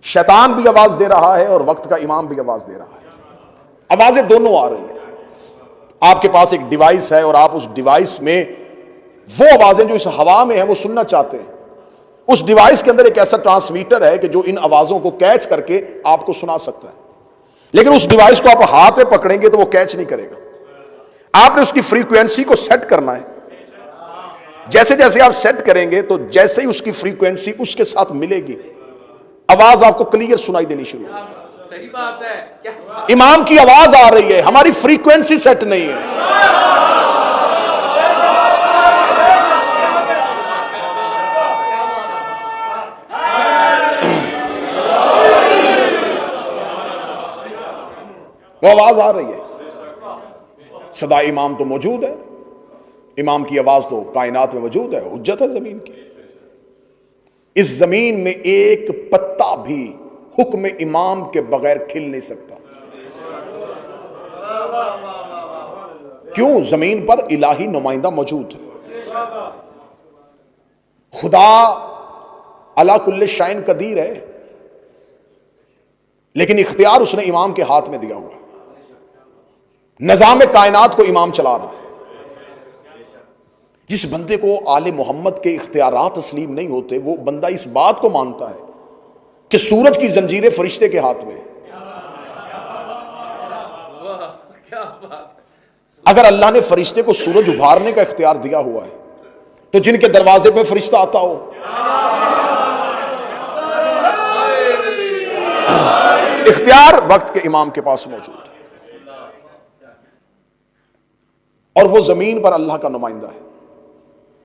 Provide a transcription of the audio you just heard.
शैतान भी आवाज दे रहा है और वक्त का इमाम भी आवाज दे रहा है। आवाजें दोनों आ रही है। आपके पास एक डिवाइस है और आप उस डिवाइस में वो आवाजें जो इस हवा में है वो सुनना चाहते हैं। उस डिवाइस के अंदर एक ऐसा ट्रांसमीटर है कि जो इन आवाजों को कैच करके आपको सुना सकता है, लेकिन उस डिवाइस को आप हाथ में पकड़ेंगे तो वो कैच नहीं करेगा। आपने उसकी फ्रीक्वेंसी को सेट करना है। जैसे जैसे आप सेट करेंगे तो जैसे ही उसकी फ्रीक्वेंसी उसके साथ मिलेगी, आवाज आपको क्लियर सुनाई देनी शुरू होगी। सही बात है। क्या इमाम की आवाज आ रही है, हमारी फ्रीक्वेंसी सेट नहीं है। वो आवाज आ रही है। सदा इमाम तो मौजूद है। इमाम की आवाज तो कायनात में मौजूद है, हुज्जत है जमीन की। इस जमीन में एक पत्ता भी हुक्म इमाम के बगैर खिल नहीं सकता। क्यों? जमीन पर इलाही नुमाइंदा मौजूद है। खुदा अला कुल्ले शाइन कदीर है, लेकिन इख्तियार उसने इमाम के हाथ में दिया हुआ है। निजाम कायनात को इमाम चला रहा है। जिस बंदे को आले मोहम्मद के इख्तियारात तस्लीम नहीं होते, वो बंदा इस बात को मानता है कि सूरज की जंजीरें फरिश्ते के हाथ में। क्या बात है। अगर अल्लाह ने फरिश्ते को सूरज उभारने का इख्तियार दिया हुआ है, तो जिनके दरवाजे पे फरिश्ता आता हो, इख्तियार वक्त के इमाम के पास मौजूद है। और वो जमीन पर अल्लाह का नुमाइंदा है।